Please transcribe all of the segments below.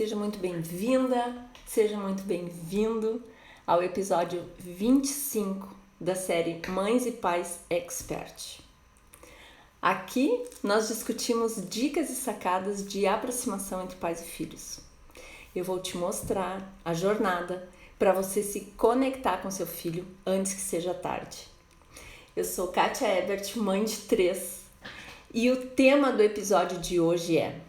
Seja muito bem-vinda, seja muito bem-vindo ao episódio 25 da série Mães e Pais Expert. Aqui nós discutimos dicas e sacadas de aproximação entre pais e filhos. Eu vou te mostrar a jornada para você se conectar com seu filho antes que seja tarde. Eu sou Kátia Ebert, mãe de 3, e o tema do episódio de hoje é: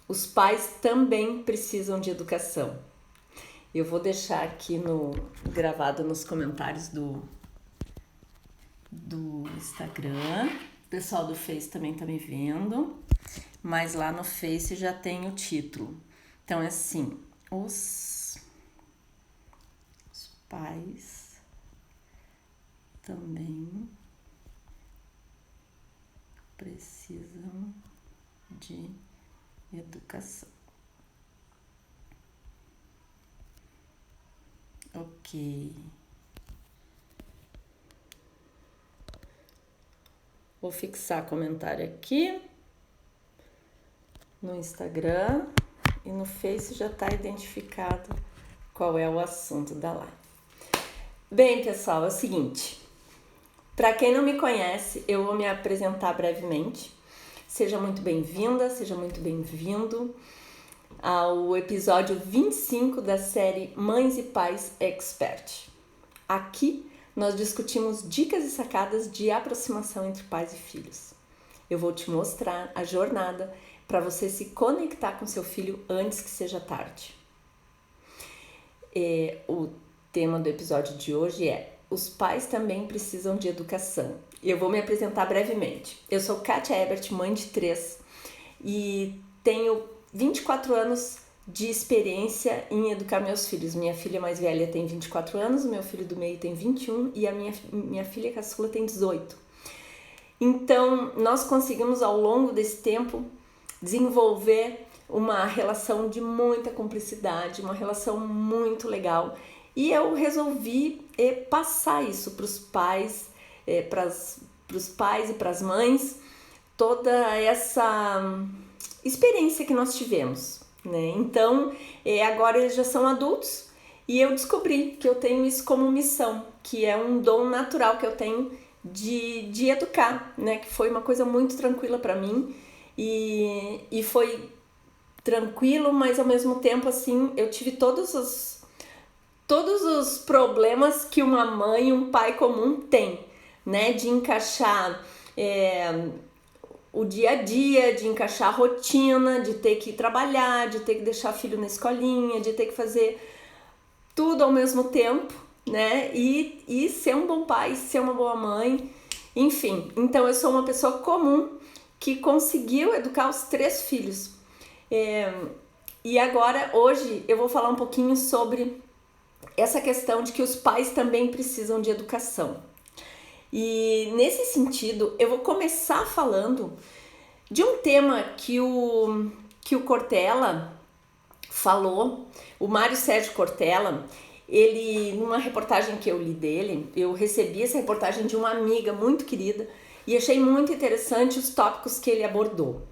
os pais também precisam de educação. Eu vou deixar aqui gravado nos comentários do Instagram. O pessoal do Face também tá me vendo, mas lá no Face já tem o título. Então é assim: os pais também precisam de educação. Ok. Vou fixar comentário aqui no Instagram e no Face já está identificado qual é o assunto da live. Bem, pessoal, é o seguinte. Para quem não me conhece, eu vou me apresentar brevemente. Seja muito bem-vinda, seja muito bem-vindo ao episódio 25 da série Mães e Pais Expert. Aqui nós discutimos dicas e sacadas de aproximação entre pais e filhos. Eu vou te mostrar a jornada para você se conectar com seu filho antes que seja tarde. O tema do episódio de hoje é: os pais também precisam de educação. Eu vou me apresentar brevemente. Eu sou Kátia Ebert, mãe de 3, e tenho 24 anos de experiência em educar meus filhos. Minha filha mais velha tem 24 anos, o meu filho do meio tem 21 e a minha filha caçula tem 18. Então, nós conseguimos ao longo desse tempo desenvolver uma relação de muita cumplicidade, uma relação muito legal. E eu resolvi passar isso para os pais, para os pais e para as mães, toda essa experiência que nós tivemos, né? Então, agora eles já são adultos e eu descobri que eu tenho isso como missão, que é um dom natural que eu tenho de educar, né? Que foi uma coisa muito tranquila para mim e foi tranquilo, mas ao mesmo tempo, assim, eu tive todos os problemas que uma mãe e um pai comum tem, né? De encaixar o dia a dia, de encaixar a rotina, de ter que trabalhar, de ter que deixar filho na escolinha, de ter que fazer tudo ao mesmo tempo, né? E ser um bom pai, ser uma boa mãe, enfim. Então eu sou uma pessoa comum que conseguiu educar os 3 filhos. E agora, hoje, eu vou falar um pouquinho sobre essa questão de que os pais também precisam de educação. E nesse sentido, eu vou começar falando de um tema que o Cortella falou, o Mário Sérgio Cortella. Ele, numa reportagem que eu li dele, eu recebi essa reportagem de uma amiga muito querida e achei muito interessante os tópicos que ele abordou.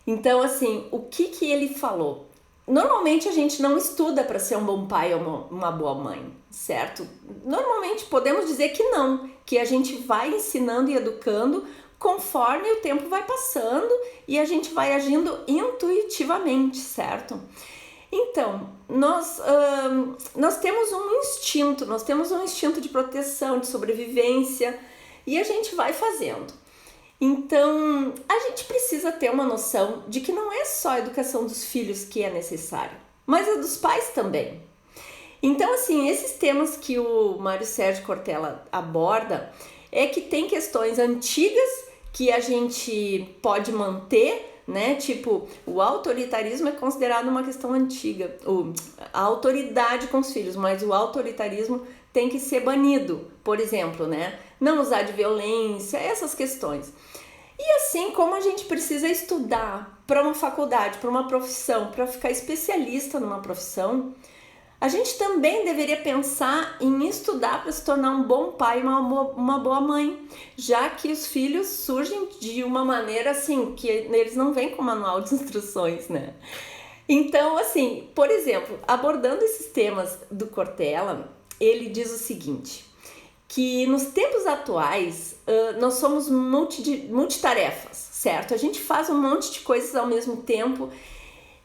Então, assim, o que ele falou? Normalmente a gente não estuda para ser um bom pai ou uma boa mãe, certo? Normalmente podemos dizer que não, que a gente vai ensinando e educando conforme o tempo vai passando e a gente vai agindo intuitivamente, certo? Então, nós temos um instinto de proteção, de sobrevivência, e a gente vai fazendo. Então, a gente precisa ter uma noção de que não é só a educação dos filhos que é necessária, mas a dos pais também. Então, assim, esses temas que o Mário Sérgio Cortella aborda é que tem questões antigas que a gente pode manter, né? Tipo, o autoritarismo é considerado uma questão antiga, a autoridade com os filhos, mas o autoritarismo tem que ser banido, por exemplo, né? Não usar de violência, essas questões. E assim como a gente precisa estudar para uma faculdade, para uma profissão, para ficar especialista numa profissão, a gente também deveria pensar em estudar para se tornar um bom pai e uma boa mãe, já que os filhos surgem de uma maneira assim, que eles não vêm com manual de instruções, né? Então, assim, por exemplo, abordando esses temas do Cortella, ele diz o seguinte, que nos tempos atuais nós somos multitarefas, certo? A gente faz um monte de coisas ao mesmo tempo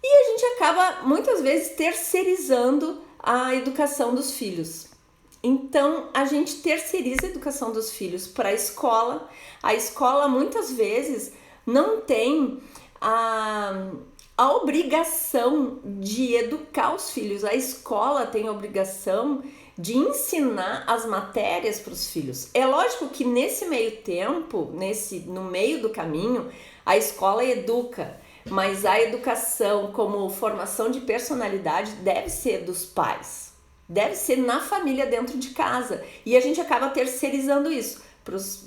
e a gente acaba muitas vezes terceirizando a educação dos filhos. Então a gente terceiriza a educação dos filhos para a escola. A escola muitas vezes não tem a obrigação de educar os filhos. A escola tem a obrigação de ensinar as matérias para os filhos. É lógico que nesse meio tempo, no meio do caminho, a escola educa, mas a educação como formação de personalidade deve ser dos pais, deve ser na família dentro de casa, e a gente acaba terceirizando isso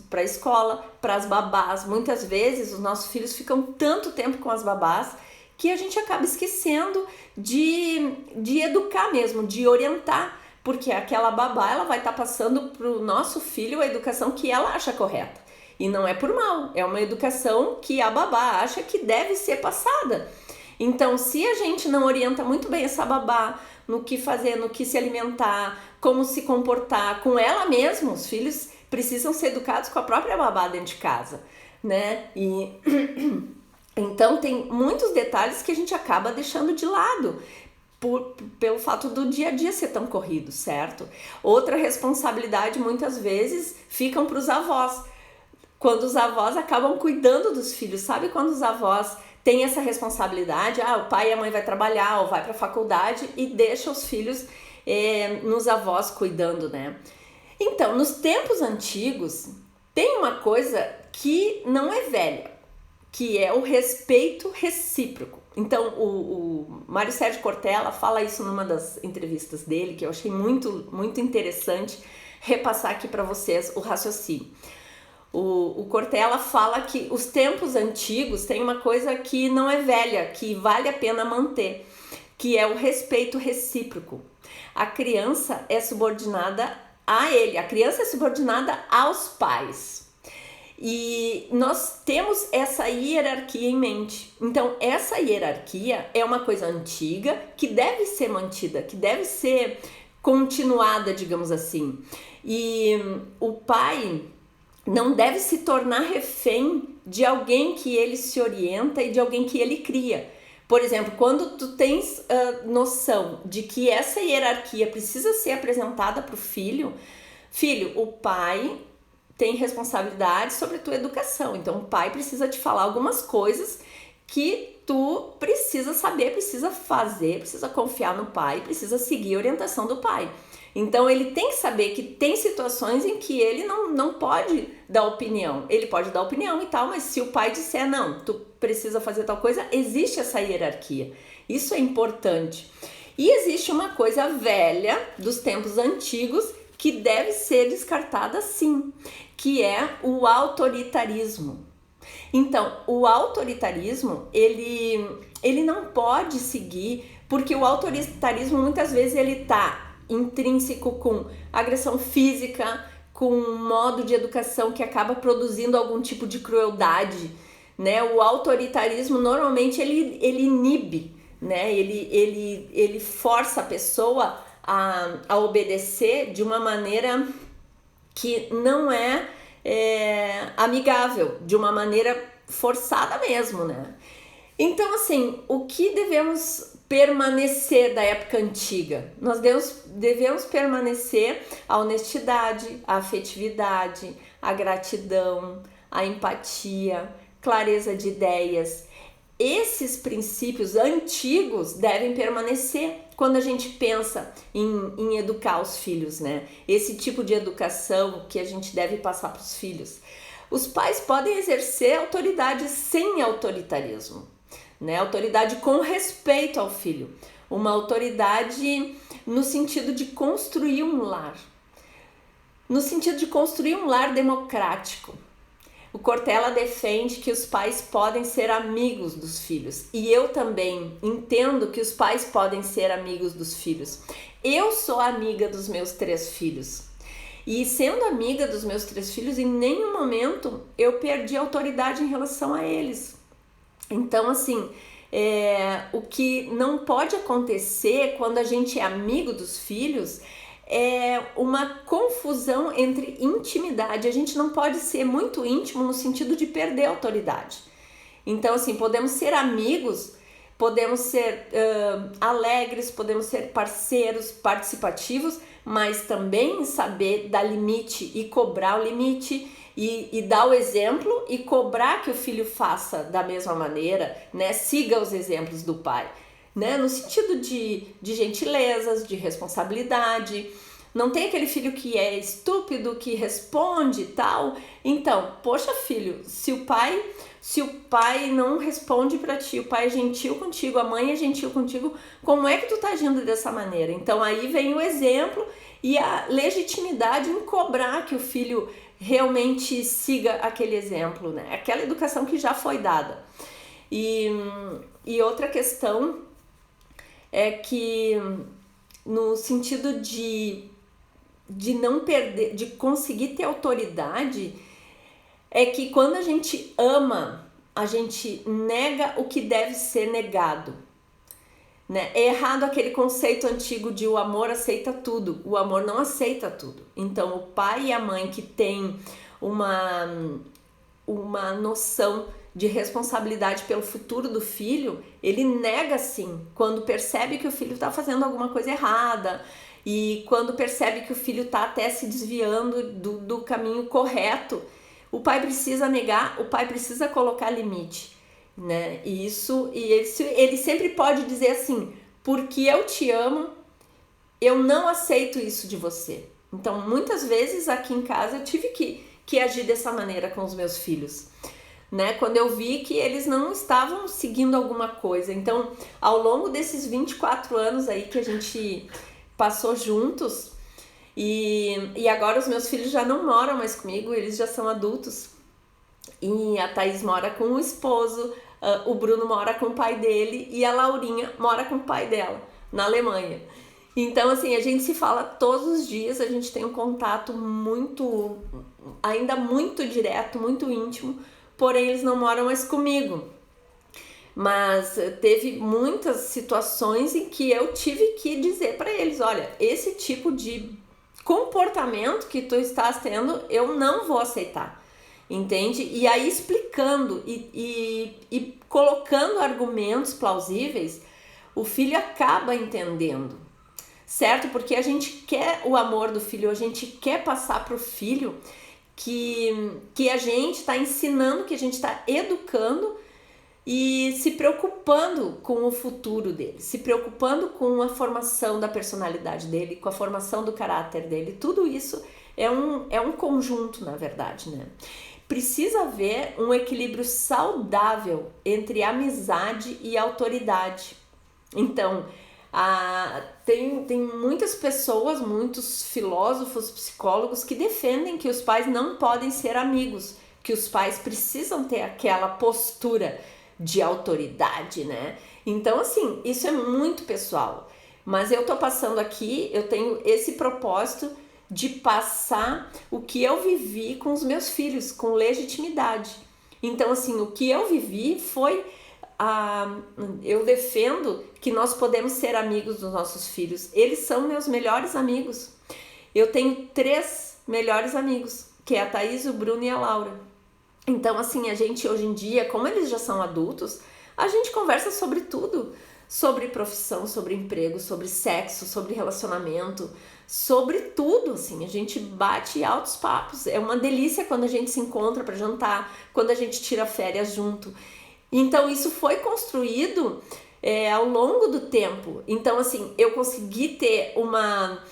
para a escola, para as babás. Muitas vezes os nossos filhos ficam tanto tempo com as babás que a gente acaba esquecendo de educar mesmo, de orientar, porque aquela babá ela vai estar passando para o nosso filho a educação que ela acha correta. E não é por mal, é uma educação que a babá acha que deve ser passada. Então, se a gente não orienta muito bem essa babá no que fazer, no que se alimentar, como se comportar com ela mesma, os filhos precisam ser educados com a própria babá dentro de casa, né? E então tem muitos detalhes que a gente acaba deixando de lado pelo fato do dia a dia ser tão corrido, certo? Outra responsabilidade muitas vezes ficam para os avós. Quando os avós acabam cuidando dos filhos, sabe quando os avós têm essa responsabilidade? O pai e a mãe vai trabalhar ou vai para a faculdade e deixa os filhos nos avós cuidando, né? Então, nos tempos antigos, tem uma coisa que não é velha, que é o respeito recíproco. Então, o Mário Sérgio Cortella fala isso numa das entrevistas dele, que eu achei muito, muito interessante repassar aqui para vocês o raciocínio. O Cortella fala que os tempos antigos tem uma coisa que não é velha, que vale a pena manter, que é o respeito recíproco. A criança é subordinada a ele, a criança é subordinada aos pais. E nós temos essa hierarquia em mente. Então, essa hierarquia é uma coisa antiga que deve ser mantida, que deve ser continuada, digamos assim. E o pai não deve se tornar refém de alguém que ele se orienta e de alguém que ele cria. Por exemplo, quando tu tens noção de que essa hierarquia precisa ser apresentada para o filho, o pai tem responsabilidade sobre a tua educação. Então, o pai precisa te falar algumas coisas que tu precisa saber, precisa fazer, precisa confiar no pai, precisa seguir a orientação do pai. Então, ele tem que saber que tem situações em que ele não pode dar opinião. Ele pode dar opinião e tal, mas se o pai disser, não, tu precisa fazer tal coisa, existe essa hierarquia. Isso é importante. E existe uma coisa velha dos tempos antigos que deve ser descartada sim, que é o autoritarismo. Então, o autoritarismo, ele não pode seguir, porque o autoritarismo muitas vezes ele tá intrínseco com agressão física, com um modo de educação que acaba produzindo algum tipo de crueldade, né? O autoritarismo normalmente ele inibe, né? Ele força a pessoa a obedecer de uma maneira que não é amigável, de uma maneira forçada mesmo, né? Então, assim, o que devemos permanecer da época antiga? Nós devemos permanecer a honestidade, a afetividade, a gratidão, a empatia, clareza de ideias. Esses princípios antigos devem permanecer quando a gente pensa em educar os filhos, né? Esse tipo de educação que a gente deve passar para os filhos. Os pais podem exercer autoridade sem autoritarismo, né? Autoridade com respeito ao filho. Uma autoridade no sentido de construir um lar. No sentido de construir um lar democrático. O Cortella defende que os pais podem ser amigos dos filhos. E eu também entendo que os pais podem ser amigos dos filhos. Eu sou amiga dos meus 3 filhos. E sendo amiga dos meus 3 filhos, em nenhum momento eu perdi autoridade em relação a eles. Então, assim, O que não pode acontecer quando a gente é amigo dos filhos é uma confusão entre intimidade. A gente não pode ser muito íntimo no sentido de perder a autoridade. Então, assim, podemos ser amigos, podemos ser alegres, podemos ser parceiros, participativos, mas também saber dar limite e cobrar o limite e dar o exemplo e cobrar que o filho faça da mesma maneira, né? Siga os exemplos do pai, né? No sentido de gentilezas, de responsabilidade. Não tem aquele filho que é estúpido, que responde e tal. Então, poxa filho, se o pai não responde pra ti, o pai é gentil contigo, a mãe é gentil contigo, como é que tu tá agindo dessa maneira? Então aí vem o exemplo e a legitimidade em cobrar que o filho realmente siga aquele exemplo, né? Aquela educação que já foi dada. E outra questão é que no sentido de não perder, de conseguir ter autoridade, é que quando a gente ama, a gente nega o que deve ser negado, né? É errado aquele conceito antigo de o amor aceita tudo. O amor não aceita tudo. Então, o pai e a mãe que têm uma noção de responsabilidade pelo futuro do filho, ele nega sim, quando percebe que o filho está fazendo alguma coisa errada e quando percebe que o filho está até se desviando do caminho correto. O pai precisa negar, o pai precisa colocar limite, né? E ele sempre pode dizer assim, porque eu te amo, eu não aceito isso de você. Então, muitas vezes aqui em casa eu tive que agir dessa maneira com os meus filhos, né? Quando eu vi que eles não estavam seguindo alguma coisa. Então, ao longo desses 24 anos aí que a gente passou juntos, e agora os meus filhos já não moram mais comigo, eles já são adultos. E a Thaís mora com o esposo, o Bruno mora com o pai dele e a Laurinha mora com o pai dela, na Alemanha. Então, assim, a gente se fala todos os dias, a gente tem um contato ainda muito direto, muito íntimo, porém eles não moram mais comigo. Mas teve muitas situações em que eu tive que dizer para eles, olha, esse tipo de comportamento que tu estás tendo, eu não vou aceitar, entende? E aí explicando e colocando argumentos plausíveis, o filho acaba entendendo, certo? Porque a gente quer o amor do filho, a gente quer passar para o filho que a gente está ensinando, que a gente está educando e se preocupando com o futuro dele, se preocupando com a formação da personalidade dele, com a formação do caráter dele. Tudo isso é um conjunto, na verdade, né? Precisa haver um equilíbrio saudável entre amizade e autoridade. Então, tem muitas pessoas, muitos filósofos, psicólogos que defendem que os pais não podem ser amigos, que os pais precisam ter aquela postura de autoridade, né? Então, assim, isso é muito pessoal. Mas eu tô passando aqui, eu tenho esse propósito de passar o que eu vivi com os meus filhos, com legitimidade. Então, assim, o que eu vivi foi... eu defendo que nós podemos ser amigos dos nossos filhos. Eles são meus melhores amigos. Eu tenho 3 melhores amigos, que é a Thaís, o Bruno e a Laura. Então, assim, a gente hoje em dia, como eles já são adultos, a gente conversa sobre tudo. Sobre profissão, sobre emprego, sobre sexo, sobre relacionamento, sobre tudo, assim. A gente bate altos papos. É uma delícia quando a gente se encontra para jantar, quando a gente tira férias junto. Então, isso foi construído ao longo do tempo. Então, assim, eu consegui ter uma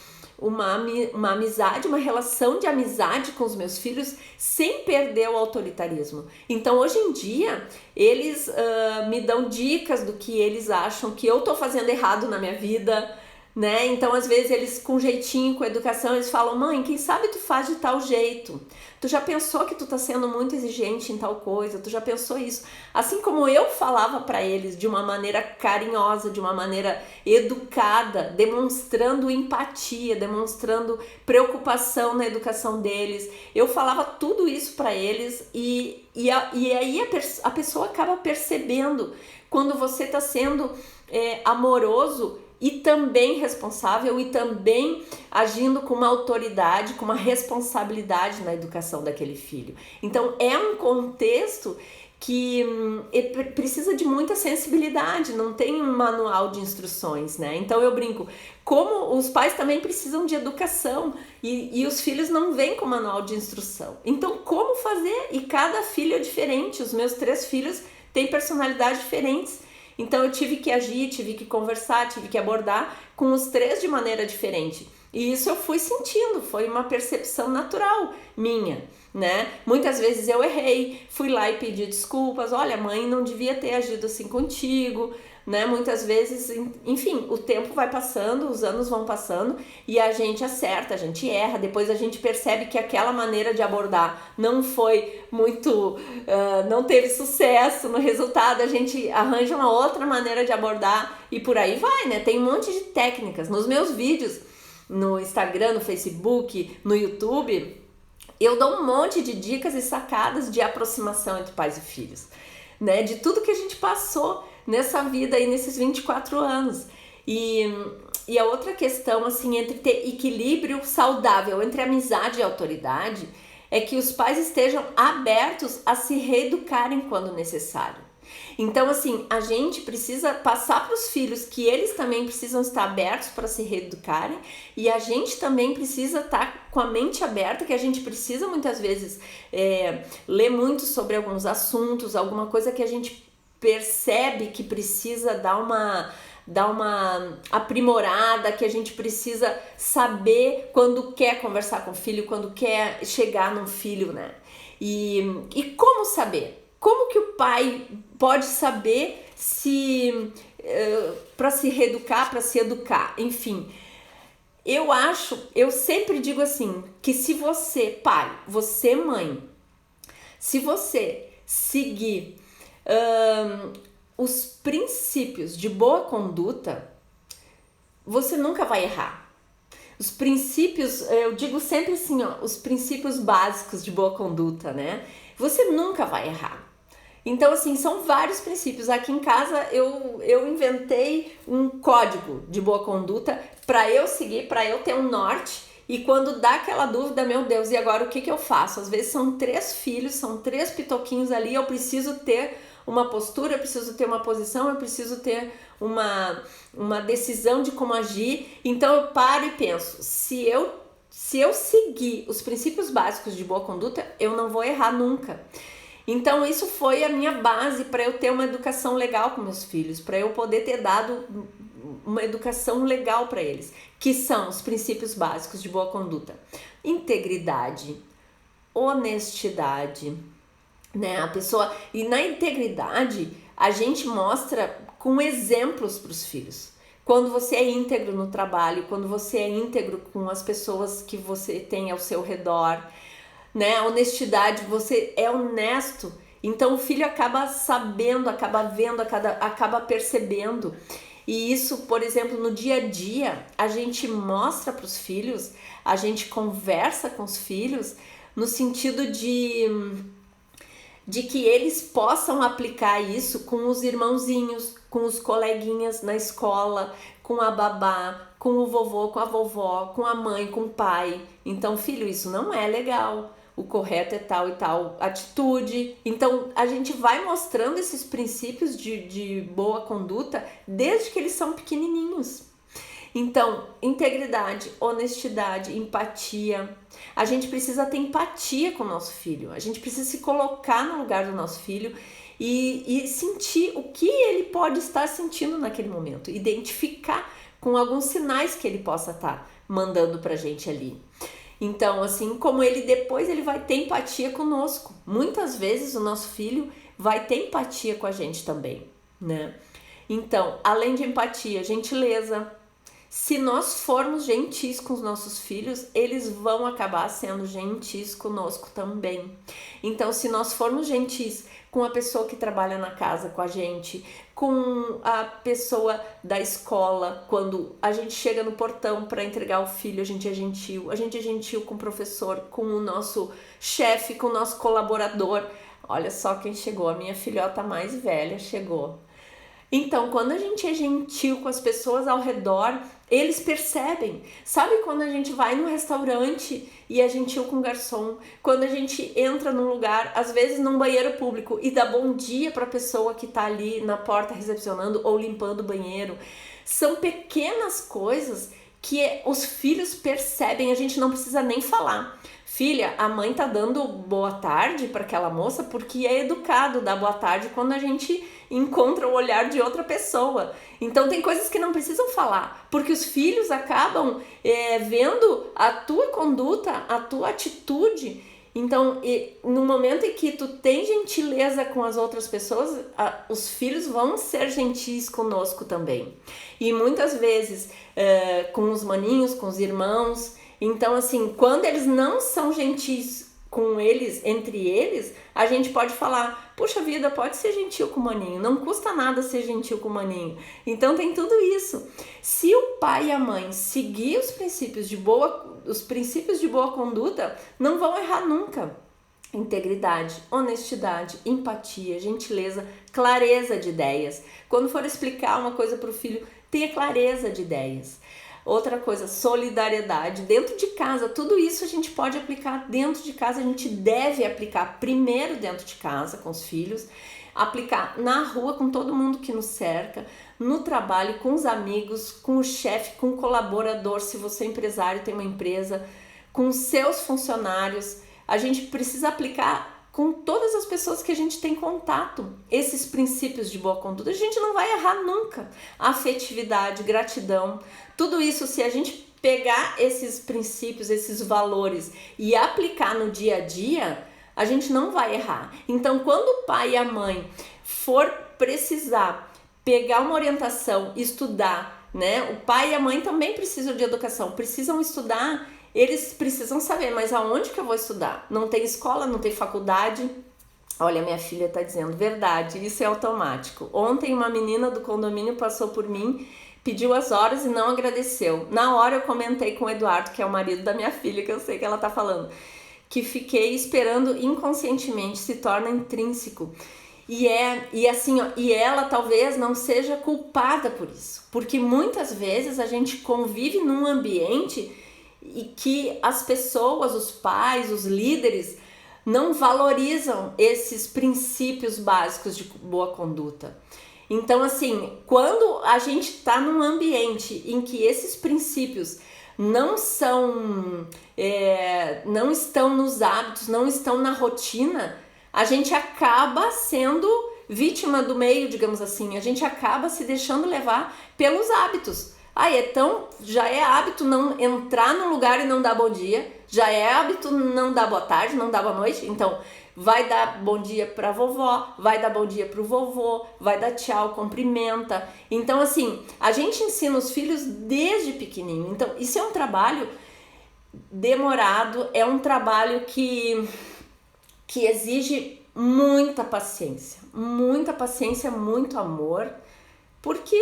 amizade, uma relação de amizade com os meus filhos sem perder o autoritarismo. Então, hoje em dia, eles me dão dicas do que eles acham que eu tô fazendo errado na minha vida, né? Então, às vezes, eles com jeitinho, com educação, eles falam, mãe, quem sabe tu faz de tal jeito? Tu já pensou que tu tá sendo muito exigente em tal coisa? Tu já pensou isso? Assim como eu falava para eles de uma maneira carinhosa, de uma maneira educada, demonstrando empatia, demonstrando preocupação na educação deles. Eu falava tudo isso para eles e aí a pessoa acaba percebendo quando você tá sendo amoroso e também responsável e também agindo com uma autoridade, com uma responsabilidade na educação daquele filho. Então é um contexto que precisa de muita sensibilidade, não tem um manual de instruções, né? Então eu brinco, como os pais também precisam de educação e os filhos não vêm com manual de instrução. Então como fazer? E cada filho é diferente, os meus 3 filhos têm personalidades diferentes. Então eu tive que agir, tive que conversar, tive que abordar com os 3 de maneira diferente. E isso eu fui sentindo, foi uma percepção natural minha, né? Muitas vezes eu errei, fui lá e pedi desculpas, olha, mãe não devia ter agido assim contigo, né? Muitas vezes, enfim, o tempo vai passando, os anos vão passando e a gente acerta, a gente erra, depois a gente percebe que aquela maneira de abordar não foi muito, não teve sucesso no resultado, a gente arranja uma outra maneira de abordar e por aí vai, né? Tem um monte de técnicas. Nos meus vídeos, no Instagram, no Facebook, no YouTube, eu dou um monte de dicas e sacadas de aproximação entre pais e filhos, né? De tudo que a gente passou nessa vida aí, nesses 24 anos. E a outra questão, assim, entre ter equilíbrio saudável entre amizade e autoridade, é que os pais estejam abertos a se reeducarem quando necessário. Então, assim, a gente precisa passar para os filhos que eles também precisam estar abertos para se reeducarem e a gente também precisa estar com a mente aberta, que a gente precisa muitas vezes ler muito sobre alguns assuntos, alguma coisa que a gente percebe que precisa dar uma aprimorada, que a gente precisa saber quando quer conversar com o filho, quando quer chegar num filho, né? E como saber? Como que o pai pode saber se para se reeducar, para se educar? Enfim, eu sempre digo assim, que se você, pai, você mãe, se você seguir os princípios de boa conduta, você nunca vai errar. Os princípios, eu digo sempre assim, ó, os princípios básicos de boa conduta, né? Você nunca vai errar. Então, assim, são vários princípios. Aqui em casa eu inventei um código de boa conduta para eu seguir, para eu ter um norte. E quando dá aquela dúvida, meu Deus, e agora o que eu faço? Às vezes são 3 filhos, são 3 pitoquinhos ali, eu preciso ter uma postura, eu preciso ter uma posição, eu preciso ter uma decisão de como agir. Então eu paro e penso, se eu seguir os princípios básicos de boa conduta, eu não vou errar nunca. Então isso foi a minha base para eu ter uma educação legal com meus filhos, para eu poder ter dado uma educação legal para eles, que são os princípios básicos de boa conduta: integridade, honestidade, né? A pessoa, e na integridade a gente mostra com exemplos para os filhos. Quando você é íntegro no trabalho, quando você é íntegro com as pessoas que você tem ao seu redor, né? A honestidade, você é honesto, então o filho acaba sabendo, acaba vendo, acaba percebendo. E isso, por exemplo, no dia a dia, a gente mostra para os filhos, a gente conversa com os filhos no sentido de que eles possam aplicar isso com os irmãozinhos, com os coleguinhas na escola, com a babá, com o vovô, com a vovó, com a mãe, com o pai. Então, filho, isso não é legal. O correto é tal e tal atitude. Então, a gente vai mostrando esses princípios de boa conduta desde que eles são pequenininhos. Então, integridade, honestidade, empatia. A gente precisa ter empatia com o nosso filho. A gente precisa se colocar no lugar do nosso filho e sentir o que ele pode estar sentindo naquele momento. Identificar com alguns sinais que ele possa estar mandando pra gente ali. Então, assim como ele depois ele vai ter empatia conosco. Muitas vezes o nosso filho vai ter empatia com a gente também, né? Então, além de empatia, gentileza. Se nós formos gentis com os nossos filhos, eles vão acabar sendo gentis conosco também. Então, se nós formos gentis com a pessoa que trabalha na casa com a gente, com a pessoa da escola, quando a gente chega no portão para entregar o filho, a gente é gentil com o professor, com o nosso chefe, com o nosso colaborador. Olha só quem chegou, a minha filhota mais velha chegou. Então, quando a gente é gentil com as pessoas ao redor, eles percebem. Sabe quando a gente vai num restaurante e é gentil com o garçom? Quando a gente entra num lugar, às vezes num banheiro público, e dá bom dia para a pessoa que está ali na porta recepcionando ou limpando o banheiro. São pequenas coisas que os filhos percebem, a gente não precisa nem falar. Filha, a mãe tá dando boa tarde para aquela moça porque é educado dar boa tarde quando a gente encontra o olhar de outra pessoa. Então tem coisas que não precisam falar, porque os filhos acabam vendo a tua conduta, a tua atitude. Então, no momento em que tu tem gentileza com as outras pessoas, os filhos vão ser gentis conosco também. E muitas vezes com os maninhos, com os irmãos. Então, assim, quando eles não são gentis com eles, entre eles, a gente pode falar, puxa vida, pode ser gentil com o maninho, não custa nada ser gentil com o maninho. Então tem tudo isso. Se o pai e a mãe seguir os princípios de boa conduta, não vão errar nunca. Integridade, honestidade, empatia, gentileza, clareza de ideias. Quando for explicar uma coisa para o filho, tenha clareza de ideias. Outra coisa, solidariedade. Dentro de casa, tudo isso a gente pode aplicar dentro de casa, a gente deve aplicar primeiro dentro de casa com os filhos, aplicar na rua com todo mundo que nos cerca, no trabalho, com os amigos, com o chefe, com o colaborador, se você é empresário, tem uma empresa, com os seus funcionários. A gente precisa aplicar com todas as pessoas que a gente tem contato, esses princípios de boa conduta. A gente não vai errar nunca. Afetividade, gratidão, tudo isso, se a gente pegar esses princípios, esses valores e aplicar no dia a dia, a gente não vai errar. Então, quando o pai e a mãe for precisar pegar uma orientação, estudar, né? O pai e a mãe também precisam de educação, precisam estudar. Eles precisam saber, mas aonde que eu vou estudar? Não tem escola, não tem faculdade. Olha, minha filha tá dizendo, verdade, isso é automático. Ontem uma menina do condomínio passou por mim, pediu as horas e não agradeceu. Na hora eu comentei com o Eduardo, que é o marido da minha filha, que eu sei que ela tá falando, que fiquei esperando inconscientemente, se torna intrínseco. E assim, ó, e ela talvez não seja culpada por isso, porque muitas vezes a gente convive num ambiente e que as pessoas, os pais, os líderes não valorizam esses princípios básicos de boa conduta. Então, assim, quando a gente está num ambiente em que esses princípios não estão nos hábitos, não estão na rotina, a gente acaba sendo vítima do meio, digamos assim, a gente acaba se deixando levar pelos hábitos. Já é hábito não entrar num lugar e não dar bom dia, já é hábito não dar boa tarde, não dar boa noite, então vai dar bom dia pra vovó, vai dar bom dia pro vovô, vai dar tchau, cumprimenta. Então, assim, a gente ensina os filhos desde pequenininho. Então, isso é um trabalho demorado, é um trabalho que exige muita paciência, muito amor, porque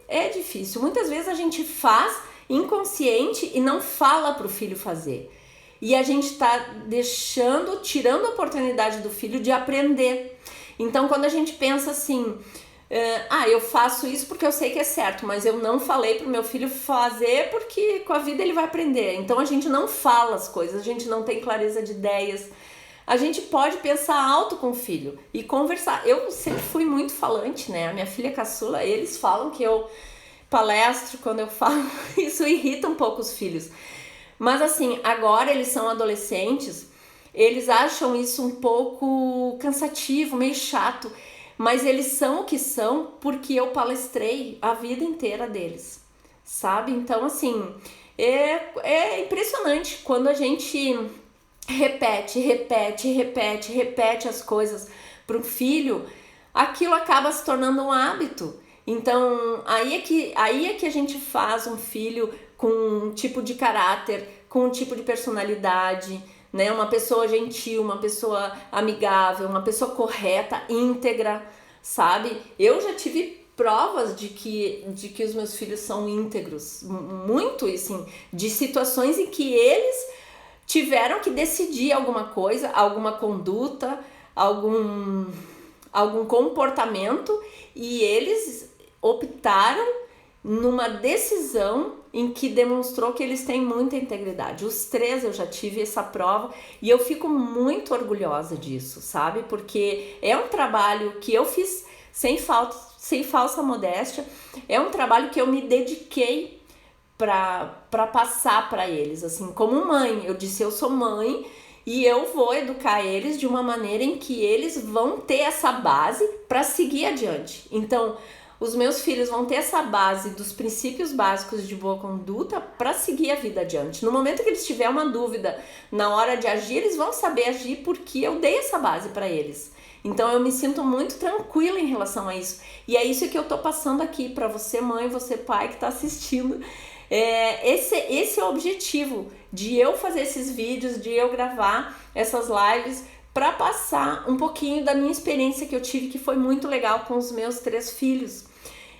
é difícil. Muitas vezes a gente faz inconsciente e não fala pro filho fazer. E a gente está tirando a oportunidade do filho de aprender. Então, quando a gente pensa assim, eu faço isso porque eu sei que é certo, mas eu não falei pro meu filho fazer porque com a vida ele vai aprender. Então, a gente não fala as coisas, a gente não tem clareza de ideias. A gente pode pensar alto com o filho e conversar. Eu sempre fui muito falante, né? A minha filha caçula, eles falam que eu palestro quando eu falo. Isso irrita um pouco os filhos. Mas assim, agora eles são adolescentes, eles acham isso um pouco cansativo, meio chato, mas eles são o que são porque eu palestrei a vida inteira deles, sabe? Então, assim, é impressionante quando a gente repete as coisas para o filho, aquilo acaba se tornando um hábito. Então, aí é que a gente faz um filho com um tipo de caráter, com um tipo de personalidade, né? Uma pessoa gentil, uma pessoa amigável, uma pessoa correta, íntegra, sabe? Eu já tive provas de que os meus filhos são íntegros, muito, assim, de situações em que eles tiveram que decidir alguma coisa, alguma conduta, algum comportamento, e eles optaram numa decisão em que demonstrou que eles têm muita integridade. Os 3 eu já tive essa prova e eu fico muito orgulhosa disso, sabe? Porque é um trabalho que eu fiz sem falsa modéstia, é um trabalho que eu me dediquei para passar para eles, assim, como mãe. Eu disse, eu sou mãe e eu vou educar eles de uma maneira em que eles vão ter essa base para seguir adiante. Então, os meus filhos vão ter essa base dos princípios básicos de boa conduta para seguir a vida adiante. No momento que eles tiverem uma dúvida na hora de agir, eles vão saber agir porque eu dei essa base para eles. Então eu me sinto muito tranquila em relação a isso. E é isso que eu tô passando aqui para você, mãe, você, pai, que tá assistindo. Esse é o objetivo de eu fazer esses vídeos, de eu gravar essas lives, para passar um pouquinho da minha experiência que eu tive, que foi muito legal com os meus 3 filhos.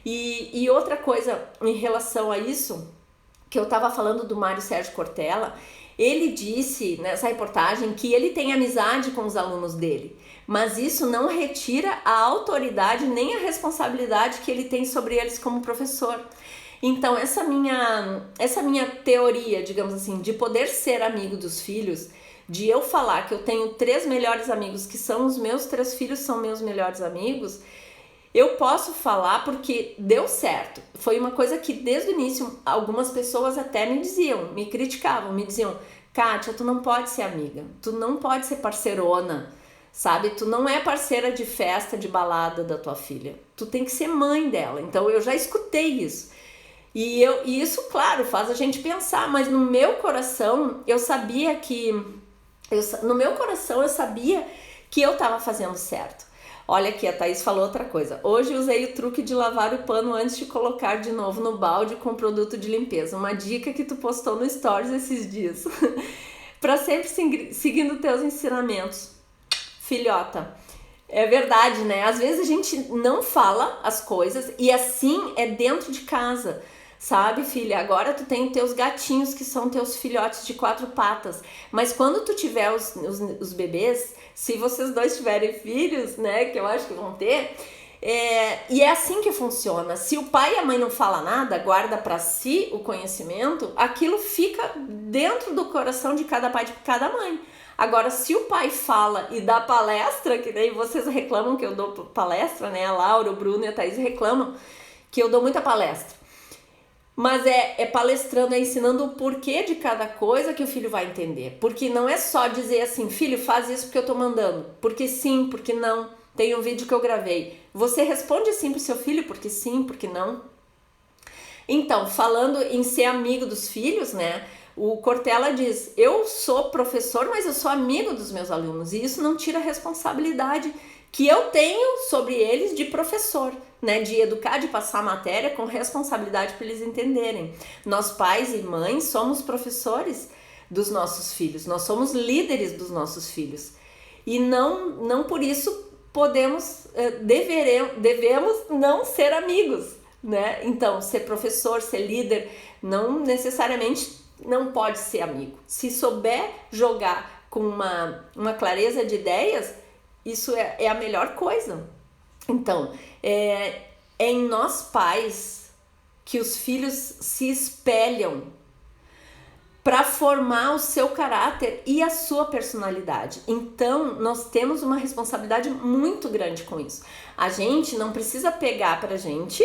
E outra coisa em relação a isso, que eu estava falando do Mário Sérgio Cortella, ele disse nessa reportagem que ele tem amizade com os alunos dele, mas isso não retira a autoridade nem a responsabilidade que ele tem sobre eles como professor. Então essa minha teoria, digamos assim, de poder ser amigo dos filhos, de eu falar que eu tenho 3 melhores amigos, que são os meus 3 filhos, são meus melhores amigos, eu posso falar porque deu certo. Foi uma coisa que desde o início algumas pessoas até me diziam, me criticavam, me diziam, Kátia, tu não pode ser amiga, tu não pode ser parceirona, sabe? Tu não é parceira de festa, de balada da tua filha, tu tem que ser mãe dela. Então eu já escutei isso. E isso, claro, faz a gente pensar, mas no meu coração eu sabia que eu estava fazendo certo. Olha aqui, a Thaís falou outra coisa. Hoje usei o truque de lavar o pano antes de colocar de novo no balde com produto de limpeza. Uma dica que tu postou no Stories esses dias. Para sempre seguindo teus ensinamentos. Filhota, é verdade, né? Às vezes a gente não fala as coisas e assim é dentro de casa. Sabe, filha, agora tu tem teus gatinhos que são teus filhotes de 4 patas, mas quando tu tiver os bebês, se vocês 2 tiverem filhos, né, que eu acho que vão ter, e é assim que funciona. Se o pai e a mãe não falam nada, guarda pra si o conhecimento, aquilo fica dentro do coração de cada pai e de cada mãe. Agora, se o pai fala e dá palestra, que daí vocês reclamam que eu dou palestra, né, a Laura, o Bruno e a Thaís reclamam que eu dou muita palestra. Mas é palestrando, é ensinando o porquê de cada coisa que o filho vai entender. Porque não é só dizer assim, filho, faz isso porque eu tô mandando. Porque sim, porque não. Tem um vídeo que eu gravei. Você responde sim pro seu filho, porque sim, porque não. Então, falando em ser amigo dos filhos, né? O Cortella diz, eu sou professor, mas eu sou amigo dos meus alunos. E isso não tira a responsabilidade que eu tenho sobre eles de professor, né, de educar, de passar a matéria com responsabilidade para eles entenderem. Nós pais e mães somos professores dos nossos filhos, nós somos líderes dos nossos filhos e não por isso devemos não ser amigos, né? Então, ser professor, ser líder, não necessariamente não pode ser amigo. Se souber jogar com uma clareza de ideias, isso é a melhor coisa. Então, é em nós pais que os filhos se espelham para formar o seu caráter e a sua personalidade. Então, nós temos uma responsabilidade muito grande com isso. A gente não precisa pegar pra gente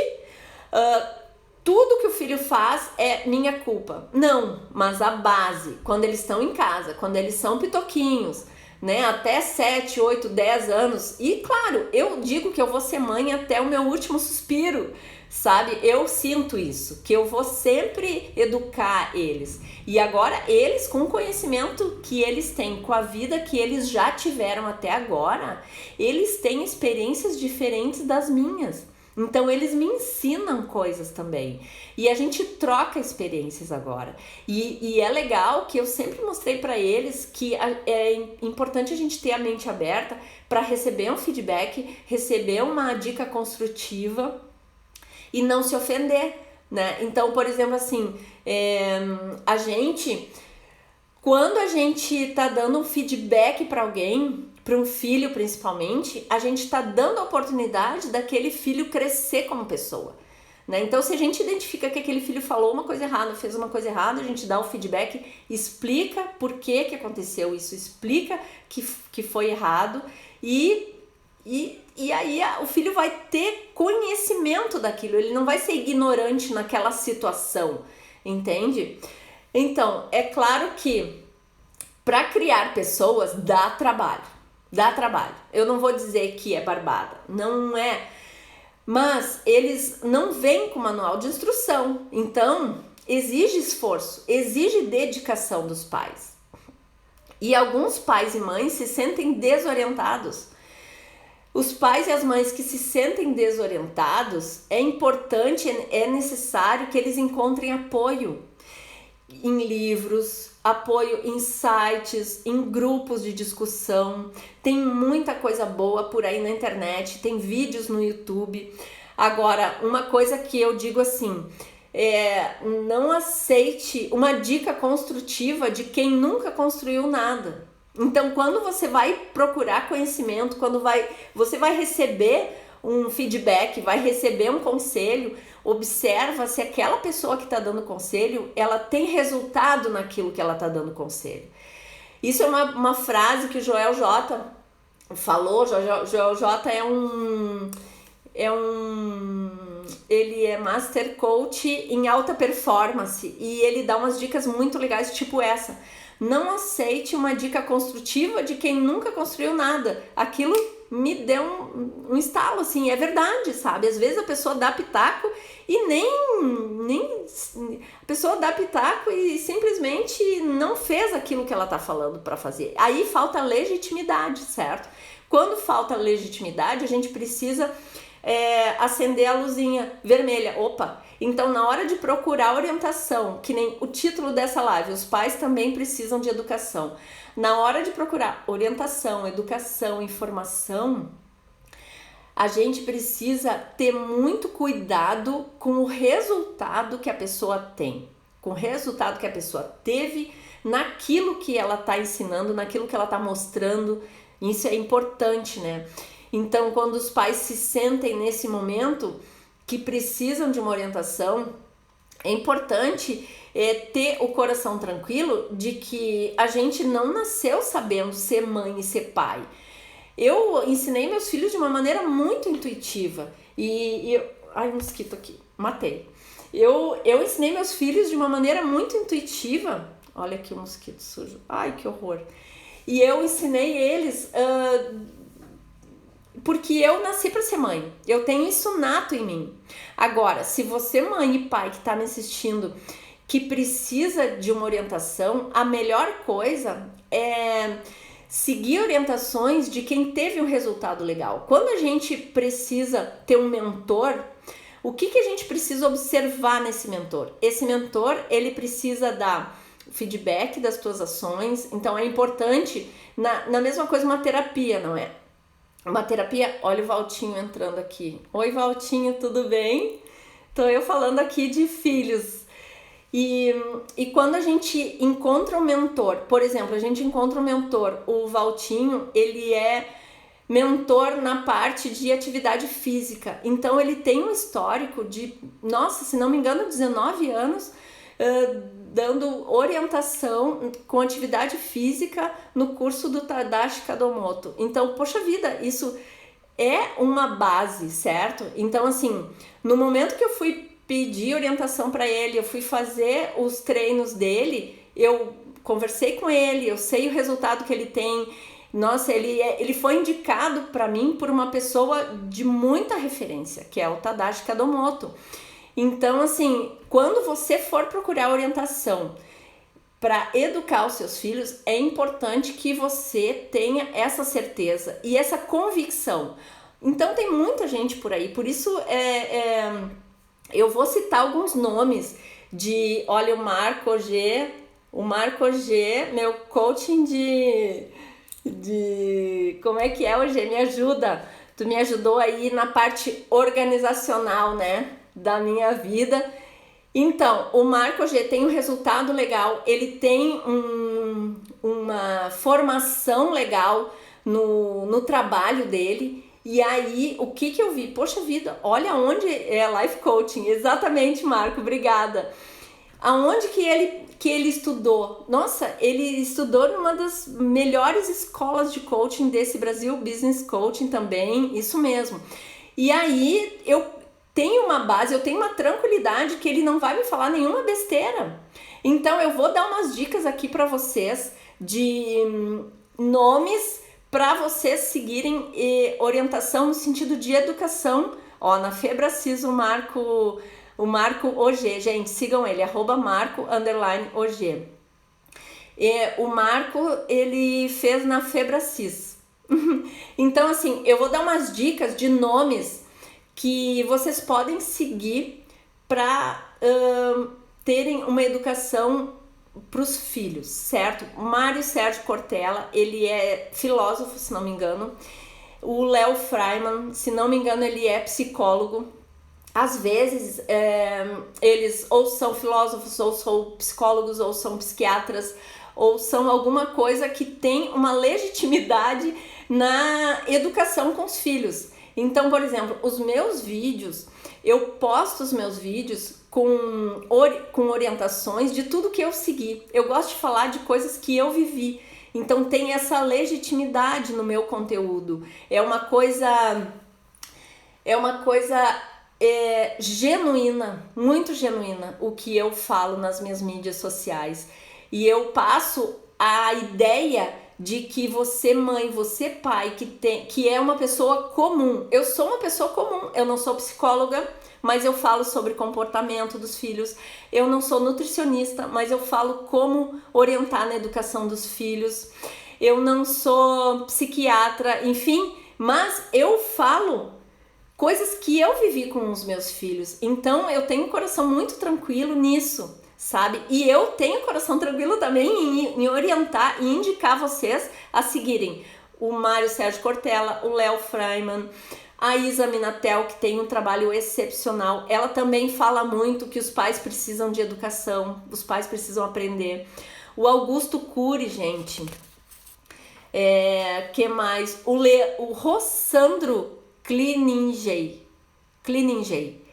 tudo que o filho faz é minha culpa. Não, mas a base, quando eles estão em casa, quando eles são pitoquinhos, né, até 7, 8, 10 anos, e claro, eu digo que eu vou ser mãe até o meu último suspiro, sabe? Eu sinto isso, que eu vou sempre educar eles. E agora eles, com o conhecimento que eles têm, com a vida que eles já tiveram até agora, eles têm experiências diferentes das minhas. Então eles me ensinam coisas também. E a gente troca experiências agora. E é legal que eu sempre mostrei para eles que é importante a gente ter a mente aberta para receber um feedback, receber uma dica construtiva e não se ofender, né? Então, por exemplo, assim, quando a gente tá dando um feedback para alguém, para um filho principalmente, a gente tá dando a oportunidade daquele filho crescer como pessoa, né? Então, se a gente identifica que aquele filho falou uma coisa errada, fez uma coisa errada, a gente dá o feedback, explica por que aconteceu isso, explica que foi errado e aí o filho vai ter conhecimento daquilo, ele não vai ser ignorante naquela situação, entende? Então, é claro que para criar pessoas dá trabalho. Eu não vou dizer que é barbada, não é, mas eles não vêm com manual de instrução, então exige esforço, exige dedicação dos pais. E alguns pais e mães se sentem desorientados. Os pais e as mães que se sentem desorientados, é importante, é necessário que eles encontrem apoio em livros, apoio em sites, em grupos de discussão. Tem muita coisa boa por aí na internet, tem vídeos no YouTube. Agora, uma coisa que eu digo assim, não aceite uma dica construtiva de quem nunca construiu nada. Então, quando você vai procurar conhecimento, quando você vai receber um feedback, vai receber um conselho, observa se aquela pessoa que está dando conselho, ela tem resultado naquilo que ela está dando conselho. Isso é uma frase que o Joel J falou. Joel J ele é Master Coach em alta performance e ele dá umas dicas muito legais, tipo essa: não aceite uma dica construtiva de quem nunca construiu nada. Aquilo me deu um estalo, assim, é verdade, sabe? Às vezes a pessoa dá pitaco e a pessoa dá pitaco e simplesmente não fez aquilo que ela tá falando para fazer. Aí falta legitimidade, certo? Quando falta legitimidade, a gente precisa acender a luzinha vermelha. Opa! Então, na hora de procurar orientação, que nem o título dessa live, os pais também precisam de educação. Na hora de procurar orientação, educação, informação, a gente precisa ter muito cuidado com o resultado que a pessoa tem, com o resultado que a pessoa teve naquilo que ela está ensinando, naquilo que ela está mostrando. Isso é importante, né? Então, quando os pais se sentem nesse momento que precisam de uma orientação, é importante ter o coração tranquilo de que a gente não nasceu sabendo ser mãe e ser pai. Eu ensinei meus filhos de uma maneira muito intuitiva ai, um mosquito aqui, matei. Eu ensinei meus filhos de uma maneira muito intuitiva. Olha aqui o mosquito sujo, ai que horror. E eu ensinei eles porque eu nasci para ser mãe, eu tenho isso nato em mim. Agora, se você, mãe e pai que está me assistindo, que precisa de uma orientação, a melhor coisa é seguir orientações de quem teve um resultado legal. Quando a gente precisa ter um mentor, o que a gente precisa observar nesse mentor? Esse mentor, ele precisa dar feedback das tuas ações. Então é importante, na mesma coisa, uma terapia, não é? Uma terapia, olha o Valtinho entrando aqui. Oi, Valtinho, tudo bem? Tô eu falando aqui de filhos. E quando a gente encontra um mentor, por exemplo, a gente encontra um mentor, o Valtinho, ele é mentor na parte de atividade física. Então, ele tem um histórico de, nossa, se não me engano, 19 anos, dando orientação com atividade física no curso do Tadashi Kadomoto. Então, poxa vida, isso é uma base, certo? Então, assim, no momento que eu fui pedir orientação para ele, eu fui fazer os treinos dele, eu conversei com ele, eu sei o resultado que ele tem. Nossa, ele foi indicado para mim por uma pessoa de muita referência, que é o Tadashi Kadomoto. Então, assim, quando você for procurar orientação para educar os seus filhos, é importante que você tenha essa certeza e essa convicção. Então tem muita gente por aí, por isso eu vou citar alguns nomes de, olha, o Marco G, meu coaching de como é que é, G, me ajuda, tu me ajudou aí na parte organizacional, né, da minha vida. Então, o Marco G tem um resultado legal, ele tem uma formação legal no trabalho dele. E aí, o que eu vi? Poxa vida, olha onde é Life Coaching. Exatamente, Marco, obrigada. Aonde que ele estudou? Nossa, ele estudou numa das melhores escolas de coaching desse Brasil, Business Coaching também, isso mesmo. E aí, eu tenho uma base, eu tenho uma tranquilidade que ele não vai me falar nenhuma besteira. Então, eu vou dar umas dicas aqui para vocês de nomes para vocês seguirem orientação no sentido de educação. Ó, na Febracis, o Marco OG, gente, sigam ele, @Marco_OG. O Marco, ele fez na Febracis. Então, assim, eu vou dar umas dicas de nomes que vocês podem seguir para terem uma educação para os filhos, certo? Mário Sérgio Cortella, ele é filósofo, se não me engano. O Léo Freiman, se não me engano, ele é psicólogo. Às vezes, eles ou são filósofos, ou são psicólogos, ou são psiquiatras, ou são alguma coisa que tem uma legitimidade na educação com os filhos. Então, por exemplo, os meus vídeos, eu posto os meus vídeos com orientações de tudo que eu segui. Eu gosto de falar de coisas que eu vivi. Então tem essa legitimidade no meu conteúdo. É uma coisa genuína, muito genuína, o que eu falo nas minhas mídias sociais. E eu passo a ideia de que você mãe, você pai, que é uma pessoa comum. Eu sou uma pessoa comum, eu não sou psicóloga, mas eu falo sobre comportamento dos filhos. Eu não sou nutricionista, mas eu falo como orientar na educação dos filhos. Eu não sou psiquiatra, enfim, mas eu falo coisas que eu vivi com os meus filhos. Então eu tenho um coração muito tranquilo nisso, sabe? E eu tenho coração tranquilo também em orientar e indicar vocês a seguirem o Mário Sérgio Cortella, o Léo Freiman, a Isa Minatel, que tem um trabalho excepcional. Ela também fala muito que os pais precisam de educação, os pais precisam aprender. O Augusto Cury, gente. Que mais? O Rossandro Kliningen.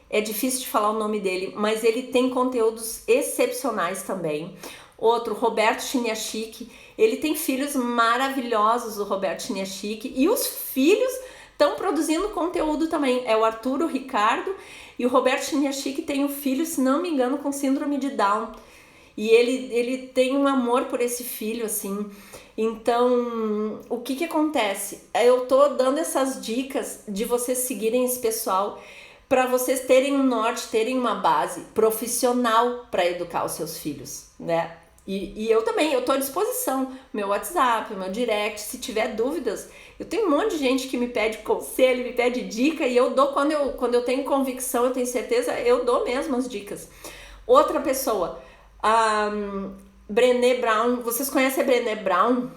É difícil de falar o nome dele, mas ele tem conteúdos excepcionais também. Outro, Roberto Chiniachik. Ele tem filhos maravilhosos, o Roberto Chiniachik. E os filhos estão produzindo conteúdo também. É o Arturo Ricardo e o Roberto Chiniachik tem um filho, se não me engano, com síndrome de Down. E ele tem um amor por esse filho, assim. Então, o que acontece? Eu tô dando essas dicas de vocês seguirem esse pessoal para vocês terem um norte, terem uma base profissional para educar os seus filhos, né? E eu também, eu tô à disposição, meu WhatsApp, meu direct, se tiver dúvidas, eu tenho um monte de gente que me pede conselho, me pede dica, e eu dou quando eu tenho convicção, eu tenho certeza, eu dou mesmo as dicas. Outra pessoa, a Brené Brown, vocês conhecem a Brené Brown?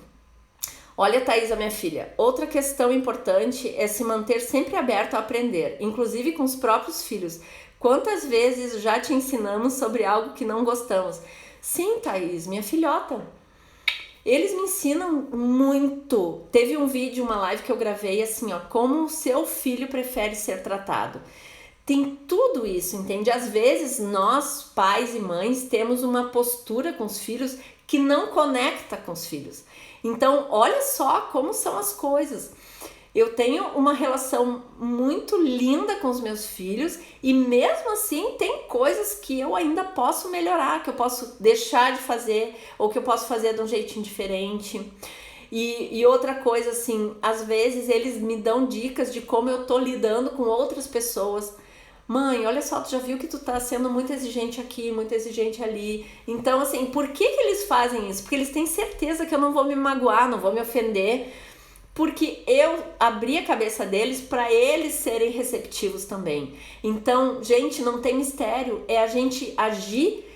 Olha, Thaisa, minha filha, outra questão importante é se manter sempre aberto a aprender, inclusive com os próprios filhos. Quantas vezes já te ensinamos sobre algo que não gostamos? Sim, Thaís, minha filhota. Eles me ensinam muito. Teve um vídeo, uma live que eu gravei assim, ó, como o seu filho prefere ser tratado. Tem tudo isso, entende? Às vezes nós, pais e mães, temos uma postura com os filhos que não conecta com os filhos. Então, olha só como são as coisas. Eu tenho uma relação muito linda com os meus filhos e mesmo assim tem coisas que eu ainda posso melhorar, que eu posso deixar de fazer ou que eu posso fazer de um jeitinho diferente. E outra coisa assim, às vezes eles me dão dicas de como eu tô lidando com outras pessoas. Mãe, olha só, tu já viu que tu tá sendo muito exigente aqui, muito exigente ali. Então, assim, por que eles fazem isso? Porque eles têm certeza que eu não vou me magoar, não vou me ofender. porque eu abri a cabeça deles para eles serem receptivos também. Então, gente, não tem mistério, é a gente agir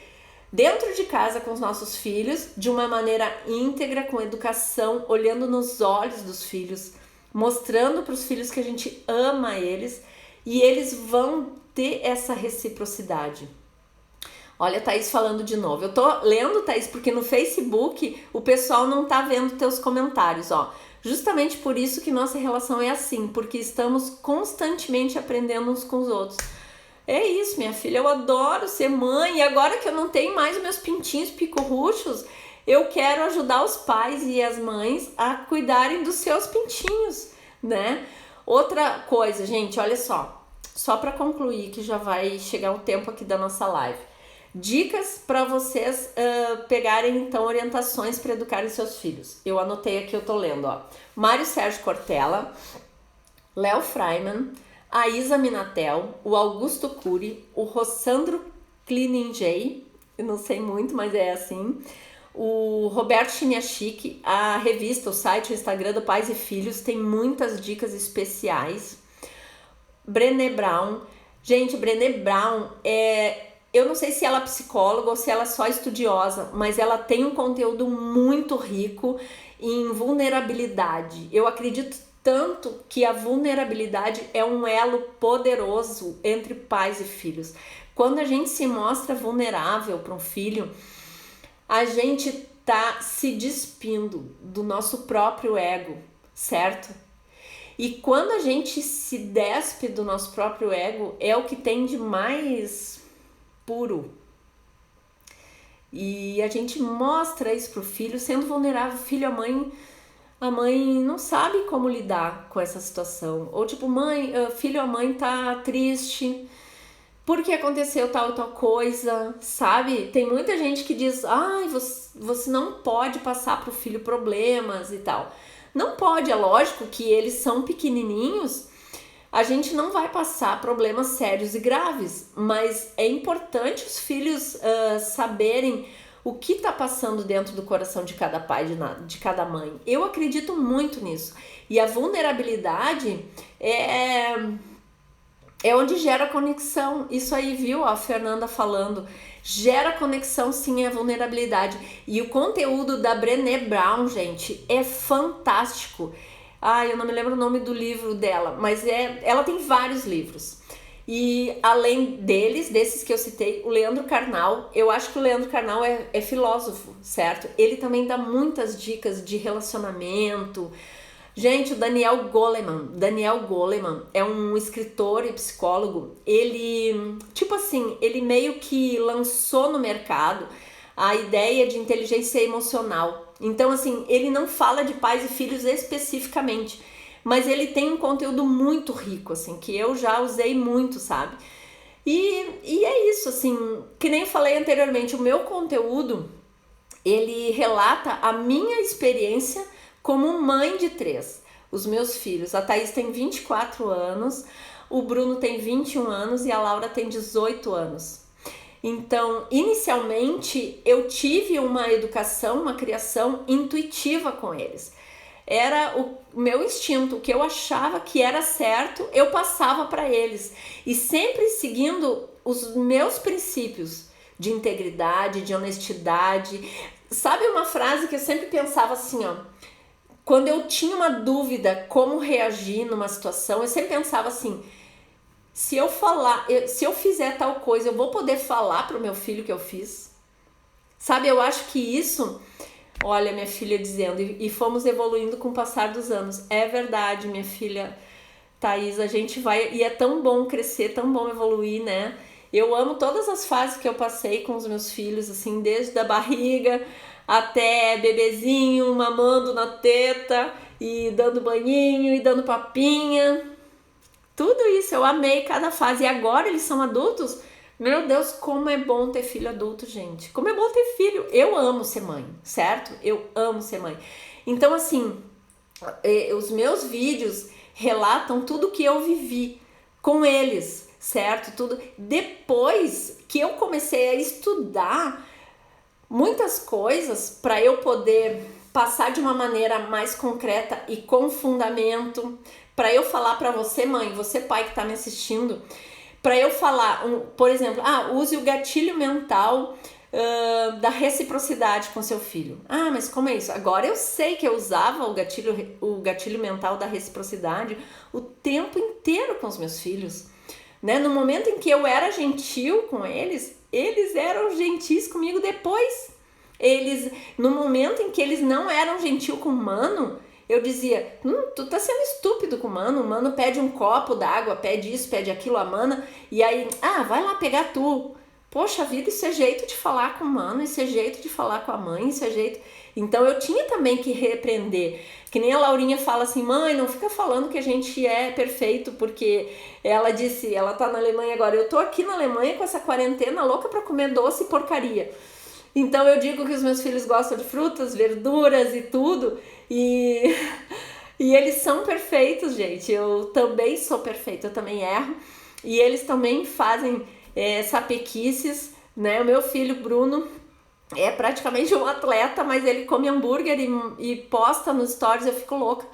dentro de casa com os nossos filhos de uma maneira íntegra, com educação, olhando nos olhos dos filhos, mostrando para os filhos que a gente ama eles e eles vão ter essa reciprocidade. Olha, Thaís falando de novo. Eu tô lendo, Thaís, porque no Facebook o pessoal não tá vendo teus comentários, ó. Justamente por isso que nossa relação é assim, porque estamos constantemente aprendendo uns com os outros. É isso, minha filha, eu adoro ser mãe e agora que eu não tenho mais os meus pintinhos picorruchos, eu quero ajudar os pais e as mães a cuidarem dos seus pintinhos, né? Outra coisa, gente, olha só para concluir que já vai chegar o tempo aqui da nossa live. Dicas para vocês pegarem, então, orientações para educarem seus filhos. Eu anotei aqui, eu tô lendo, ó. Mário Sérgio Cortella, Léo Freiman, a Isa Minatel, o Augusto Cury, o Rossandro Klininjay, eu não sei muito, mas é assim, o Roberto Chiniachik, a revista, o site, o Instagram do Pais e Filhos, tem muitas dicas especiais. Brené Brown, gente, Brené Brown eu não sei se ela é psicóloga ou se ela é só estudiosa, mas ela tem um conteúdo muito rico em vulnerabilidade. Eu acredito tanto que a vulnerabilidade é um elo poderoso entre pais e filhos. Quando a gente se mostra vulnerável para um filho, a gente tá se despindo do nosso próprio ego, certo? E quando a gente se despe do nosso próprio ego, é o que tem de mais puro. E a gente mostra isso pro filho, sendo vulnerável. Filho, a mãe não sabe como lidar com essa situação. Ou tipo, filho, a mãe tá triste porque aconteceu tal e tal coisa, sabe? Tem muita gente que diz, você não pode passar pro filho problemas e tal. Não pode, é lógico que eles são pequenininhos, a gente não vai passar problemas sérios e graves, mas é importante os filhos saberem o que está passando dentro do coração de cada pai, de cada mãe. Eu acredito muito nisso. E a vulnerabilidade é onde gera conexão. Isso aí, viu? A Fernanda falando. Gera conexão, sim, a vulnerabilidade. E o conteúdo da Brené Brown, gente, é fantástico. Eu não me lembro o nome do livro dela, mas ela tem vários livros. E além desses que eu citei, o Leandro Carnal, eu acho que o Leandro Carnal é filósofo, certo? Ele também dá muitas dicas de relacionamento. Gente, o Daniel Goleman é um escritor e psicólogo. Ele meio que lançou no mercado a ideia de inteligência emocional. Então, assim, ele não fala de pais e filhos especificamente, mas ele tem um conteúdo muito rico, assim, que eu já usei muito, sabe? E é isso, assim, que nem eu falei anteriormente, o meu conteúdo, ele relata a minha experiência como mãe de 3. Os meus filhos, a Thaís tem 24 anos, o Bruno tem 21 anos e a Laura tem 18 anos. Então, inicialmente, eu tive uma educação, uma criação intuitiva com eles. Era o meu instinto, o que eu achava que era certo, eu passava para eles. E sempre seguindo os meus princípios de integridade, de honestidade. Sabe uma frase que eu sempre pensava assim, ó. Quando eu tinha uma dúvida como reagir numa situação, eu sempre pensava assim, se eu fizer tal coisa, eu vou poder falar pro meu filho que eu fiz? Sabe, eu acho que isso, olha, minha filha dizendo, e fomos evoluindo com o passar dos anos. É verdade, minha filha Thaís, a gente vai, e é tão bom crescer, tão bom evoluir, né? Eu amo todas as fases que eu passei com os meus filhos, assim, desde a barriga até bebezinho, mamando na teta, e dando banhinho, e dando papinha. Tudo isso, eu amei cada fase. E agora eles são adultos. Meu Deus, como é bom ter filho adulto, gente. Como é bom ter filho. Eu amo ser mãe, certo? Eu amo ser mãe. Então, assim, os meus vídeos relatam tudo que eu vivi com eles, certo? Tudo. Depois que eu comecei a estudar muitas coisas para eu poder passar de uma maneira mais concreta e com fundamento, para eu falar para você, mãe, você pai que está me assistindo, para eu falar, por exemplo, use o gatilho mental da reciprocidade com seu filho. Mas como é isso? Agora eu sei que eu usava o gatilho mental da reciprocidade o tempo inteiro com os meus filhos, né? No momento em que eu era gentil com eles, eles eram gentis comigo depois. No momento em que eles não eram gentil com o mano, eu dizia, tu tá sendo estúpido com o mano pede um copo d'água, pede isso, pede aquilo, a mana, e aí, vai lá pegar tu. Poxa vida, isso é jeito de falar com o mano, isso é jeito de falar com a mãe, isso é jeito... Então eu tinha também que repreender, que nem a Laurinha fala assim, mãe, não fica falando que a gente é perfeito, porque ela disse, ela tá na Alemanha agora, eu tô aqui na Alemanha com essa quarentena louca pra comer doce e porcaria. Então eu digo que os meus filhos gostam de frutas, verduras e tudo, e eles são perfeitos, gente. Eu também sou perfeita, eu também erro, e eles também fazem sapequices, né? O meu filho Bruno é praticamente um atleta, mas ele come hambúrguer e posta nos stories, eu fico louca.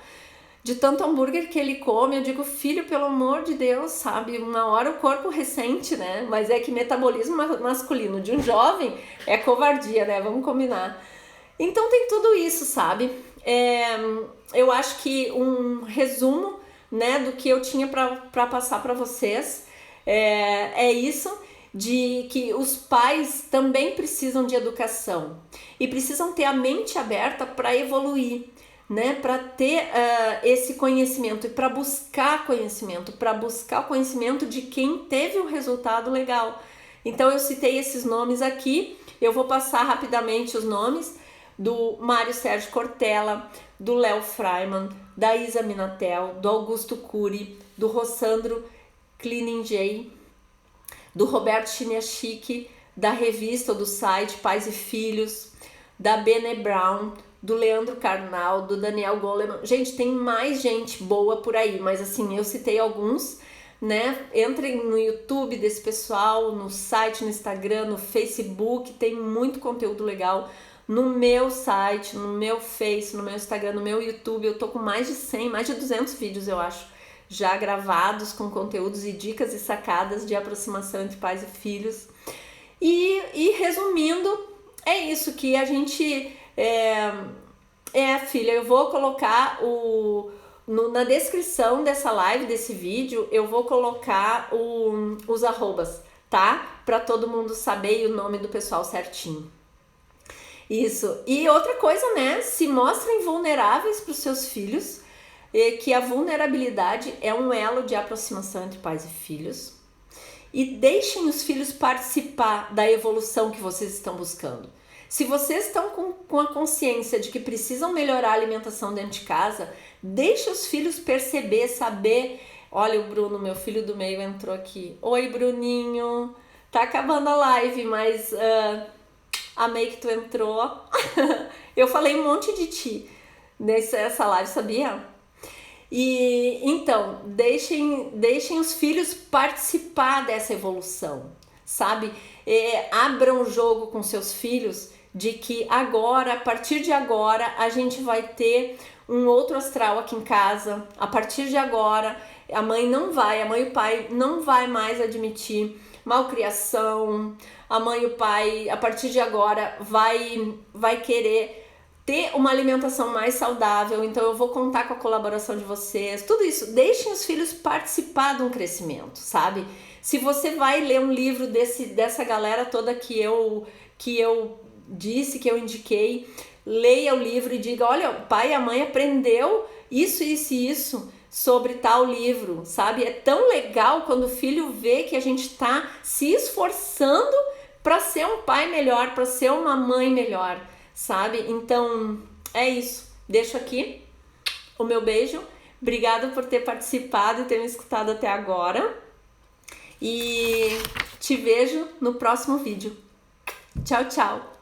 De tanto hambúrguer que ele come, eu digo, filho, pelo amor de Deus, sabe? Uma hora o corpo ressente, né? Mas é que metabolismo masculino de um jovem é covardia, né? Vamos combinar. Então tem tudo isso, sabe? Eu acho que um resumo, né, do que eu tinha para passar para vocês é isso, de que os pais também precisam de educação e precisam ter a mente aberta para evoluir, né, para ter esse conhecimento e para buscar o conhecimento de quem teve um resultado legal. Então eu citei esses nomes aqui, eu vou passar rapidamente os nomes do Mário Sérgio Cortella, do Léo Freiman, da Isa Minatel, do Augusto Cury, do Rossandro Klininger, do Roberto Chiniachik, da revista ou do site Pais e Filhos, da Brené Brown, do Leandro Carnal, do Daniel Goleman. Gente, tem mais gente boa por aí, mas assim, eu citei alguns, né? Entrem no YouTube desse pessoal, no site, no Instagram, no Facebook, tem muito conteúdo legal. No meu site, no meu Face, no meu Instagram, no meu YouTube, eu tô com mais de 100, mais de 200 vídeos, eu acho, já gravados com conteúdos e dicas e sacadas de aproximação entre pais e filhos. E resumindo, é isso que a gente... filha, eu vou colocar na descrição dessa live, desse vídeo, eu vou colocar os arrobas, tá? Pra todo mundo saber o nome do pessoal certinho. Isso. E outra coisa, né? Se mostrem vulneráveis para os seus filhos, que a vulnerabilidade é um elo de aproximação entre pais e filhos. E deixem os filhos participar da evolução que vocês estão buscando. Se vocês estão com a consciência de que precisam melhorar a alimentação dentro de casa, deixe os filhos perceber, saber. Olha, o Bruno, meu filho do meio, entrou aqui. Oi, Bruninho. Tá acabando a live, mas amei que tu entrou. Eu falei um monte de ti nessa live, sabia? E então, deixem os filhos participar dessa evolução, sabe? Abram o jogo com seus filhos de que agora, a partir de agora, a gente vai ter um outro astral aqui em casa. A partir de agora, a mãe e o pai não vai mais admitir malcriação. A mãe e o pai, a partir de agora, vai querer ter uma alimentação mais saudável. Então eu vou contar com a colaboração de vocês. Tudo isso, deixem os filhos participar de um crescimento, sabe? Se você vai ler um livro dessa galera toda que eu disse, que eu indiquei, leia o livro e diga, olha, o pai e a mãe aprendeu isso, isso e isso sobre tal livro, sabe? É tão legal quando o filho vê que a gente está se esforçando para ser um pai melhor, para ser uma mãe melhor, sabe? Então, é isso. Deixo aqui o meu beijo. Obrigada por ter participado e ter me escutado até agora. E te vejo no próximo vídeo. Tchau, tchau!